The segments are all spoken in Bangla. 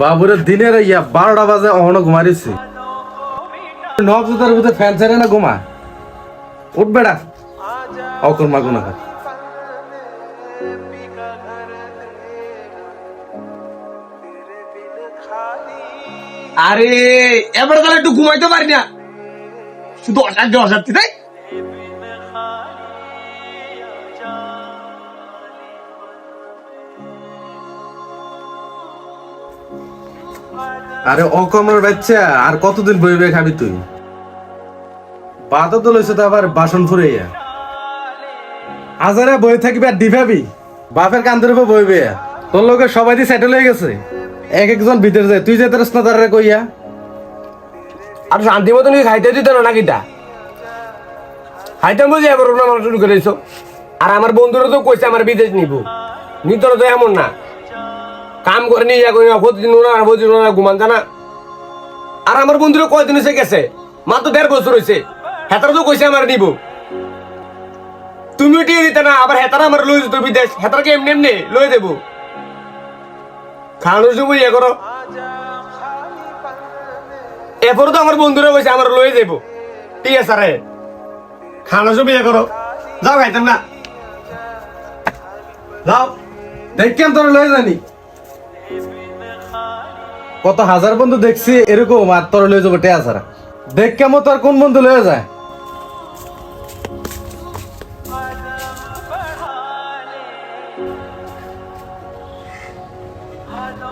বাবুরে দিনের 12টা বাজে অহনো ঘুমারিছি নবজুতার ভিতরে ফ্যান ছেড়ে না ঘুমা উঠ বেড়া অকর্মা গুনা আরে এবার তাহলে একটু ঘুমাইতে পারি না, শুধু অশান্তি অশান্তি তাই। আরে অকর্মার বাচ্চা আর কতদিন বইবে খাবি তুই? বাতা তো লইছে তো আবার বাসন ফুরাইয়া আজারে বই থাকবি আর ডিভাবি বাপের কান্দের উপর বইবে। তোর লোকে সবাই দিয়ে সেটেল হয়ে গেছে, এক একজন ভিতরে যায়, তুই যেতে না তারা কইয়া। আর শান্তি মতো নিয়ে খাইতে দিত না নাকি তা খাইতাম বুঝি এবার ওরা মানুষ শুরু করেছ। আর আমার বন্ধুরা তো কইছে আমার বিদেশ নিব, নিতর তো এমন না কাম করে নিয়ে প্রতিদিন ওরা প্রতিদিন ওরা ঘুমান জানা। আর আমার বন্ধুরা কয়দিন এসে গেছে, মাত্র 1.5 বছর হয়েছে, হেতারা তো কইছে আমার নিব। তুমিও টিয়ে দিতে না, আবার হেতারা আমার লই যেত বিদেশ, হেতারকে এমনি এমনি লই দেবো। খাওয়ানোর সময় ইয়ে করো, এরপরে তো আমার বন্ধুরা কইছে আমার লয়ে যাবো, ঠিক আছে রে খাওয়ানোর সময় ইয়ে করো। যাও খাইতাম না, যাও দেখলাম তোর লয়ে জানি কত হাজার বন্ধু দেখছি এরকম, আর তোর লয়ে যাবো টেয়া ছাড়া। দেখ কেমন তোর কোন বন্ধু লয়ে যায়।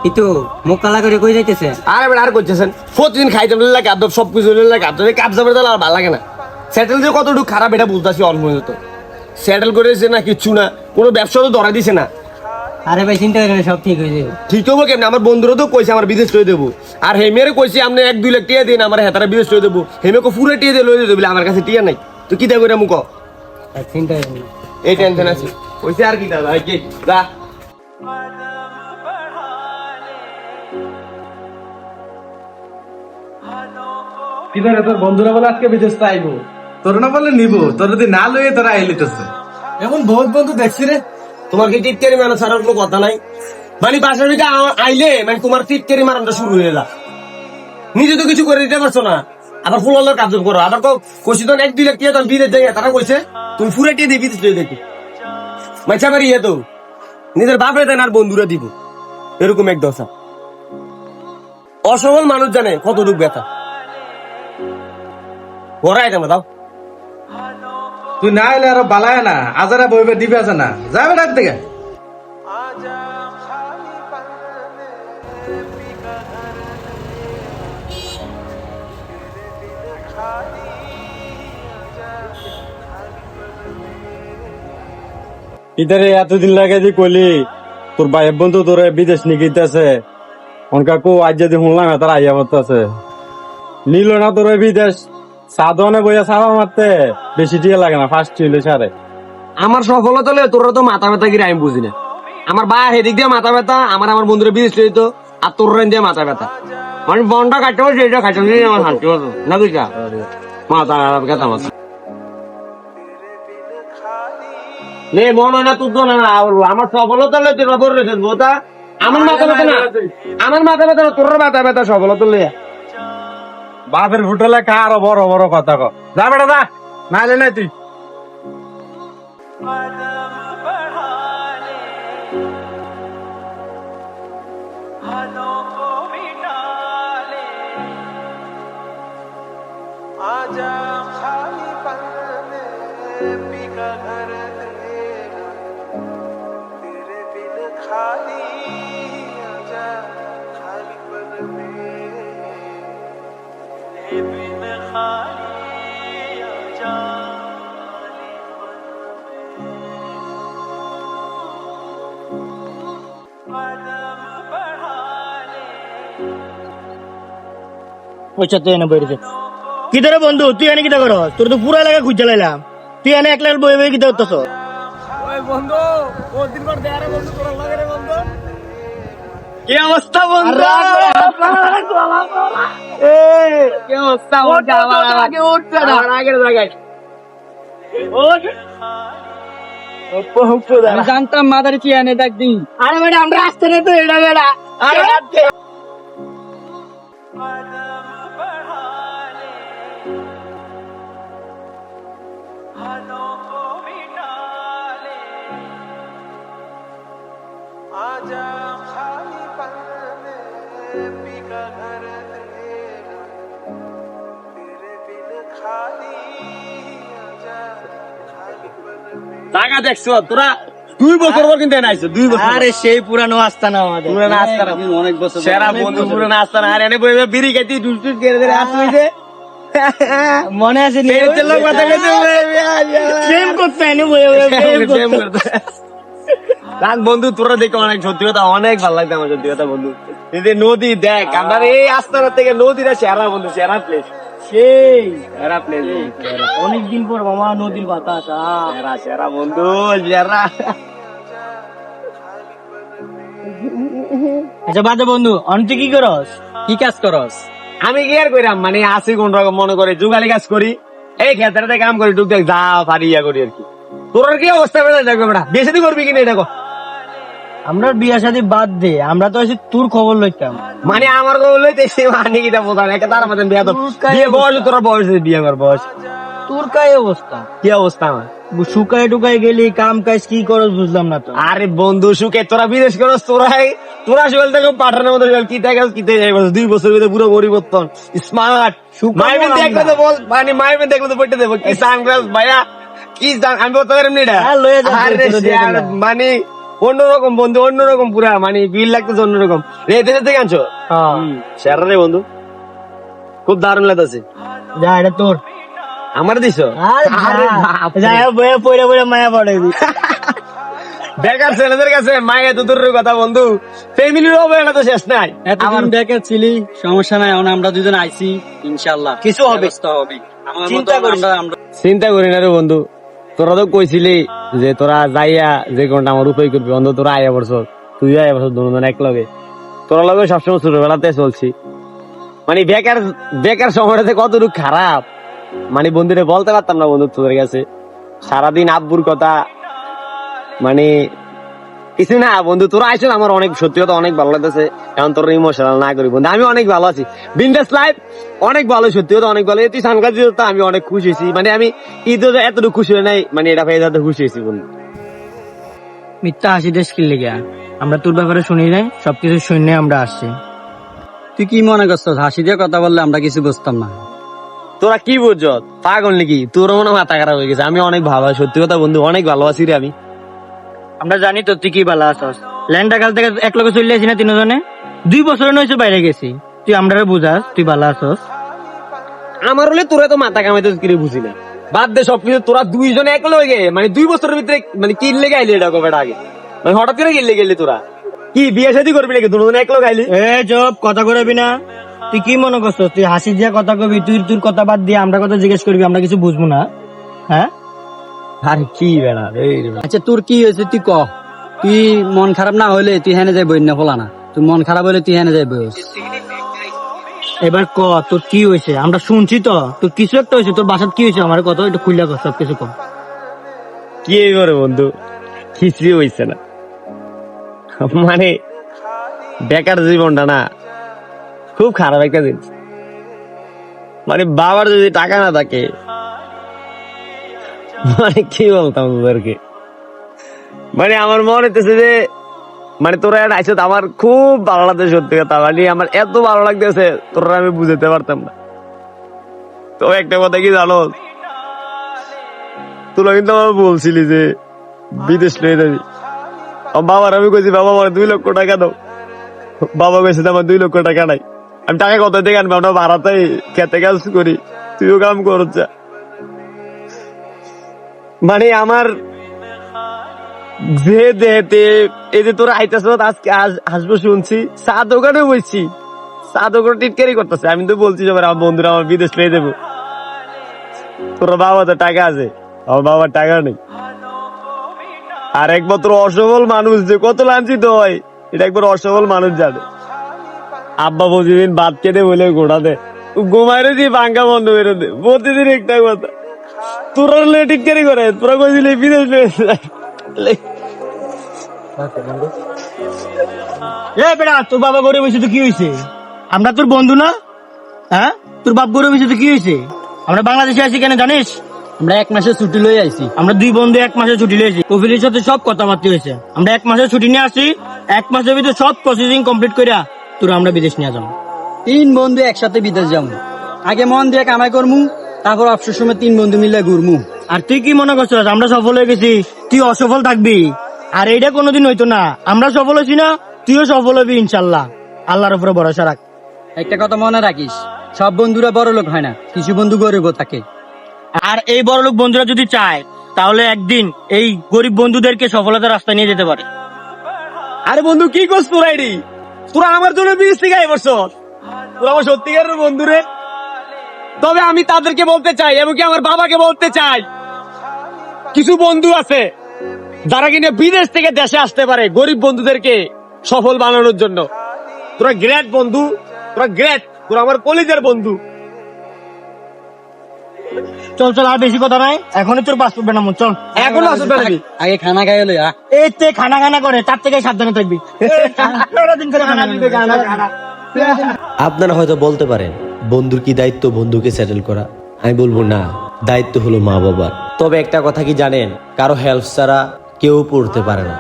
ইতো মুখ কালা করে কই যাইতেছে? আর এবার আর করতেছেন প্রতিদিন খাইতাম লাগে আদব সব কিছু লাগে আদব কাপ জামের তো আর ভালো লাগে না। সেটেল যে কতটুকু খারাপ এটা বলতেছি অলমোস্ট। সেটেল করেছে না কিচ্ছু না, কোনো ব্যবসা তো ধরা দিছে না। আরে ভাই চিন্তা করেন সব ঠিক হয়ে যাবে। ঠিক হবো কেমন? আমার বন্ধুরা তো কইছে আমার বিদেশ লয়ে দেবো, আর হেমেরে কইছে আপনি 1-2 লাখ টিয়া দিন আমার হেতারা বিদেশ লয়ে দেবো। হেমেকে পুরো টিয়া দিয়ে লয়ে দেবো, আমার কাছে টিয়া নাই তো কি দেবো মুখ চিন্তা করেন এই টেনশন আছে কইছে আর কি দাদা কি যা। কি ধরে তোর বন্ধুরা বলে আজকে বিদেশ আইবো, তোর না বলে নিবো, তোর যদি না লইয়ে তোরা আইলিতেছে। এমন বহুত বন্ধু দেখছি রে। তোমার কি টিটকারি মারা ছাড়ার কোনো কথা নাই? মানে বাসার ভিতরে আইলে মানে তোমার টিটকারি মারানটা শুরু হয়ে যা, নিজে তো কিছু করে দিতে পারছো না, আবার ফুলালোর কাজ করো। আবার কইছি তো 1-2 লাখ টিয়া তুমি বিদেশ যাই, তারা কইছে তুমি ফুরা টিয়া দিয়ে বিদেশ দেখি মাইছা মারি তো নিজের বাপরে দেন আর বন্ধুরা দিব, এরকম এক দশা। অসবল মানুষ জানে কতটুকু ব্যথা। ঘোরাই দেবো দাও, তুই না এলে আরো বালায় না, আজারা বইবে দিবে আছে না, যাবে ডাক থেকে। ইতারে এতদিন লাগে যে কইলি তোর ভাই বন্ধু তোর বিদেশ নিয়ে গিয়েছে, অনকাকু আজ যদি শুনলাম তার আইয়া করতেছে নিল না তোর বিদেশ সাধনে বইয়া সারা মারতে বেশি টিয়া লাগে না, ফার্স্ট ছিল সারে। আমার সফলতা হলে তোরা তো মাথা ব্যথা কিরে আমি বুঝি না। আমার বা হেদিক দিয়ে মাথা ব্যথা, আমার বন্ধুরা বিদেশ লইতো, আর তোর দিয়ে মাথা ব্যথা। মানে বনটা কাটতে পারছি এটা খাইতে আমার শান্তি হতো না বুঝা মাথা ব্যথা মাথা নে মন হয় না তুই তো না। আমার সফলতা হলে তোর বড় রেখে বোতা আমার মাথা ব্যথা না, আমার মাথা ব্যথা না, তোর মাথা ব্যথা সফলতা লইয়া। বাপের ফুটলে খা আরো বড় বড় কথা ক, যা বেটা যা নাইলে নাই তুই। आजा खाली पन में पीका घर तेरा तेरे बिन खाली आजा खाली पन में तेरे बिन खाली आजा खाली पन में कदम बढ़ा ले পয়সা তো এনে বইরেছে কি ধরে বন্ধু তুই এনে কিটা করো? তোর তো পুরা এলাকা খুঁজে লাইলাম, তুই এনে একলা বই বই কিটা করতেছ? ওই বন্ধু বহুদিন পর দেখা রে বন্ধু, তোর লাগে রে বন্ধু। কি অবস্থা বন্ধু? কি অবস্থা বন্ধু? আমার আগে উঠছে না, আমার আগের জায়গায় আমি জানতাম মাদার কি আনে ডাক দিই। আরে বেটা আমরা আসতে নেই তো এটা বেটা। আরে कदम बढ़ा ले हाथों को मिटा ले आजा खाली पल में पीका घर तेरा तेरे बिन खाली आजा खाली पल में টাকা দেখছো তোরা 2 বছর পর কিন্তু এনে আইছো 2 বছর আরে সেই পুরানো আস্তানা আমাদের। পুরানো আস্তানা অনেক বছর সেরা বন্ধু পুরানো আস্তানা আর এনে বইবে বিড়ি খাইতে ডুলটুল করে ধরে আসতে হইছে মনে আছে নি? এই লোক কথা কইতে প্রেম করতে আইনি বয়ে বয়ে প্রেম করতে। রাত বন্ধু তোরা দেখে অনেক সত্যি কথা অনেক ভালো লাগতো আমার সত্যি কথা বন্ধু এই যে নদী দেখ আমরা এই আস্তানা থেকে নদীটা সেরা বন্ধু সেরা প্লেস সেই সেরা প্লেস অনেকদিন পর মামা নদীর বাতাস। সেরা সেরা বন্ধু সেরা আচ্ছা বাদে বন্ধু অন্ত কি করস? কি কাজ করস? আমি কি আর কইরাম মানে আসি কোন রকম মনে করে যুগালি কাজ করি এই ক্ষেত্রে কাম করি টুকটাক যা পারি ইয়া করি আর কি তোর কি অবস্থা বেড়ে দেখবে বেটা বেশি দিন করবি কিনা এটা কো আমরা বিয়া শাদী বাদ দে, আমরা তো আছি তোর খবর লইতাম। মানে আমার গোল হইতে মানে কিটা বোঝান একটা তার মতন বিয়া তো বিয়ে বয়স তোরা বয়স বিয়ে কর বয়স তোর কাই অবস্থা? কি অবস্থা আমার শুকায় টুকায় গেলি কাম কাজ কি করস বুঝলাম না তো। আরে বন্ধু সুখে তোরা বিদেশ করস তোরা সকল থেকে পাঠানোর মতো কি থেকে 2 বছর ভিতরে পুরো পরিবর্তন স্মার্ট মাইবেন দেখলে তো বল মানে মাইবেন দেখলে তো বইতে দেবো কি সানগ্লাস ভাইয়া কি আমি বলতে পারি না এটা হ্যাঁ, লয়ে যা, আরে তোরা দিয়ে শেয়ার, দিলাম। মানে অন্যরকম বন্ধু অন্যরকম পুরা মানে বিল লাগতেছে অন্যরকম রে দেশে থেকে আনছো শেয়ার রে বন্ধু খুব দারুণ লাগতেছে যা এটা তোর। আমার দিছো আরে বাপ রে। যা বয়ে পড়ে পড়ে মায়া পড়ে দি। বেকার ছেলেদের কাছে মায়ের তো দূরের কথা বন্ধু ফ্যামিলির অবহেলা তো শেষ নাই এতদিন বেকার ছিলি সমস্যা নাই, এখন আমরা দুজন আইছি ইনশাআল্লাহ কিছু হবে। ব্যবস্থা হবে। আমার মতো চিন্তা করিস না। আমরা চিন্তা করি না রে বন্ধু তোরা তো কইছিলি যে তোরা যাইয়া যে কোনটা আমার উপায় করবি বন্ধু তোরা আয়া বছর তুই আয়া বছর দুজন এক লগে তোরা লগে সবসময় ছোটবেলাতে চলছি মানে বেকার বেকার সময়টাতে কতটুকু খারাপ মানে বন্ধুরে বলতে পারতাম না বন্ধু তোদের কাছে সারাদিন আব্বুর কথা মানে কিছু না বন্ধু তোরা আইসো আমার অনেক সত্যি কথা অনেক ভালো লাগতেছে কারণ তোর ইমোশনাল না করি বন্ধু আমি অনেক ভালো আছি বিন্দাস লাইফ অনেক ভালো সত্যি কথা অনেক ভালো তুই সানকাজ দিতে আমি অনেক খুশি হয়েছি মানে আমি ঈদে এতটুকু খুশি হয়ে নাই মানে এটা পেয়ে যাতে খুশি হয়েছি বন্ধু মিথ্যা হাসি দেশ কিনলে গিয়া আমরা তোর ব্যাপারে শুনি নাই, সবকিছু শুনে আমরা আসছি। তুই কি মনে করছিস হাসি দিয়ে কথা বললে আমরা কিছু বুঝতাম না? তোরা কি বুঝছ পাগল নাকি তোর মনে হয় মাথা খারাপ হয়ে গেছে আমি অনেক ভালো আছি সত্যি কথা বন্ধু অনেক ভালোবাসি রে আমি আমরা জানি তো তুই কি ভালো আছস। ল্যান্ডটা কাল থেকে এক লগে চলে আসি না তিনজনে, 2 বছর নইছে বাইরে গেছি, তুই আমরা বুঝাস তুই ভালো আছস। আমার হলে তোরা তো মাথা কামাইতে কিরে বুঝি না বাদ দে সবকিছু তোরা দুইজনে এক লগে মানে 2 বছরের ভিতরে মানে কি লেগে আইলি এটা কবেটা আগে মানে হঠাৎ করে গেলে গেলি তোরা কি বিয়ে শাদী করবি নাকি দুজনে এক লগে আইলি এ চুপ, কথা কইবি না। তুই কি মনে করছস তুই হাসি দিয়া কথা কবি, তুই তোর কথা বাদ দিয়ে আমরা কথা জিজ্ঞেস করবি, আমরা কিছু বুঝবো না? হ্যাঁ আরে কি বেড়া আচ্ছা তোর কি হয়েছে তুই ক, তুই মন খারাপ না হইলে তুই হেনে যাই বই না ফলা না, তুই মন খারাপ হইলে তুই হেনে যাই বইস। এবার ক তোর কি হয়েছে, আমরা শুনছি তো তোর কিছু একটা হয়েছে, তোর বাসার কি হয়েছে আমার কথা একটু খুললা কর, সব কিছু কর। কি করে বন্ধু কিছুই হইছে না মানে বেকার জীবনটা না খুব খারাপ একটা জিনিস মানে বাবার যদি টাকা না থাকে মানে কি বলতাম তোদেরকে মানে আমার মনে হইতেছে যে মানে তোরা এটা আইসো আমার খুব ভালো লাগছে সত্যি কথা মানে আমার এত ভালো লাগতেছে তোরা আমি বুঝতে পারতাম না তো একটা কথা কি জানো তোরা কিন্তু আমার বলছিলি যে বিদেশ নিয়ে যাবি আমার বাবার আমি কইছি বাবা আমার 2 লক্ষ টাকা দাও বাবা কইছে আমার 2 লক্ষ টাকা নাই আমি টাকা কত থেকে আনবো আমরা ভাড়াতে খেতে কাজ করি তুইও কাম করছ মানে আমার যে দেহেতে এই যে তোরা আইতাছ আজকে আসবো শুনছি চা দোকানে বসছি চা দোকানে টিটকারি করতেছে আমি তো বলছি যে আমার বন্ধুরা আমার বিদেশ নিয়ে দেবো তোর বাবা তো টাকা আছে আমার বাবার টাকা নেই আর একমাত্র অসবল মানুষ যে কত লাঞ্ছিত হয় এটা একবার অসবল মানুষ জানে আব্বা প্রতিদিন ভাত খেতে বলে গোড়া দে ঘুমাইরে দিয়ে ভাঙ্গা বন্ধ করে দে প্রতিদিন একটা কথা তোরা টিটকারি করে তোরা কইছিলি বিদেশ এ বেটা, তোর বাবা গরিব হয়েছে তো কি হয়েছে? আমরা তোর বন্ধু না? হ্যাঁ, তোর বাপ গরিব হয়েছে তো কি হয়েছে? আমরা বাংলাদেশে আছি কেন জানিস? আমরা 1 মাসের ছুটি লই আইছি। আমরা 2 বন্ধু 1 মাসের ছুটি নিয়েছি। কফিলের সাথে সব কথাবার্তা হয়েছে। আমরা 1 মাসের ছুটি নিয়ে আসি, 1 মাসের ভিতরে সব প্রসেসিং কমপ্লিট করিয়া তোর আমরা বিদেশ নিয়ে যাবো। 3 বন্ধু একসাথে বিদেশ যাবো। আগে মন দিয়ে কামাই করমু, তারপর অবসর সময় 3 বন্ধু মিলে ঘুরমু। আর তুই কি মনে করছিস আমরা সফল হয়ে গেছি, তুই অসফল থাকবি? আর এইটা কোনোদিন হইতো না। আমরা সফল হয়েছি না, তুইও সফল হবি ইনশাল্লাহ। আল্লাহর উপরে ভরসা রাখ। একটা কথা মনে রাখিস, সব বন্ধুরা বড় লোক হয় না, কিছু বন্ধু গরিবও থাকে। আর এই বড়লোক বন্ধুরা যদি চায় তাহলে একদিন এই গরিব বন্ধুদেরকে সফলতার রাস্তায় নিয়ে যেতে পারে। আরে বন্ধু কি করছ তোরা এডি? তোরা আমার জন্য বিদেশ থেকে আই বসছ, তোরা আমার সত্যিকারের বন্ধু রে। তবে আমি তাদেরকে বলতে চাই, এমনকি আমার বাবাকে বলতে চাই, কিছু বন্ধু আছে যারা কিনা বিদেশ থেকে দেশে আসতে পারে গরিব বন্ধুদেরকে সফল বানানোর জন্য। তোরা গ্রেট বন্ধু, তোরা গ্রেট, তোরা আমার কলিজার বন্ধু। চল চল, আর বেশি কথা নাই, এখনই তোর পাসপোর্ট বানাবো। চল এখন আসবে না। আগে খানা খাই লই। এই তে খানা খানা করে, তার থেকে সাবধানে থাকবি। সারাদিন করে খানা দিবে, খানা। আপনারা হয়তো বলতে পারেন বন্ধুর কি দায়িত্ব বন্ধুকে সেটেল করা? আমি বলবো না, দায়িত্ব হলো মা বাবার। তবে একটা কথা কি জানেন, কারো হেল্প ছাড়া কেউ পড়তে পারে না।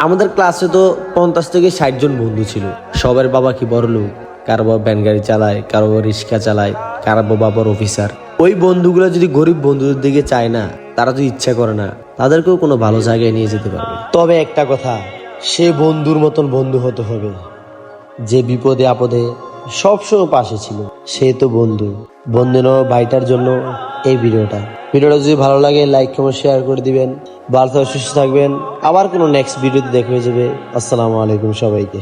আমাদের ক্লাসে তো 50 থেকে 60 জন বন্ধু ছিল। সবার বাবা কি বড় লোক, কারো বাবা ভ্যান গাড়ি চালায়, কারো বাবা রিক্সা চালায়, কারো বাবা বড় অফিসার। ওই বন্ধুগুলো যদি গরিব বন্ধুদের দিকে চায় না, তারা যদি ইচ্ছা করে না, তাদেরকেও কোনো ভালো জায়গায় নিয়ে যেতে পারবে। তবে একটা কথা, সে বন্ধুর মতন বন্ধু হতে হবে যে বিপদে আপদে সবসময় পাশে ছিল। সে তো বন্ধু। বন্ধু নেওয়া ভাইটার জন্য এই ভিডিওটা যদি ভালো লাগে লাইক কমেন্ট শেয়ার করে দিবেন। ভালো থাকবেন, সুস্থ থাকবেন। আবার কোনো নেক্সট ভিডিওতে দেখা হয়ে যাবে। আসসালামু আলাইকুম সবাইকে।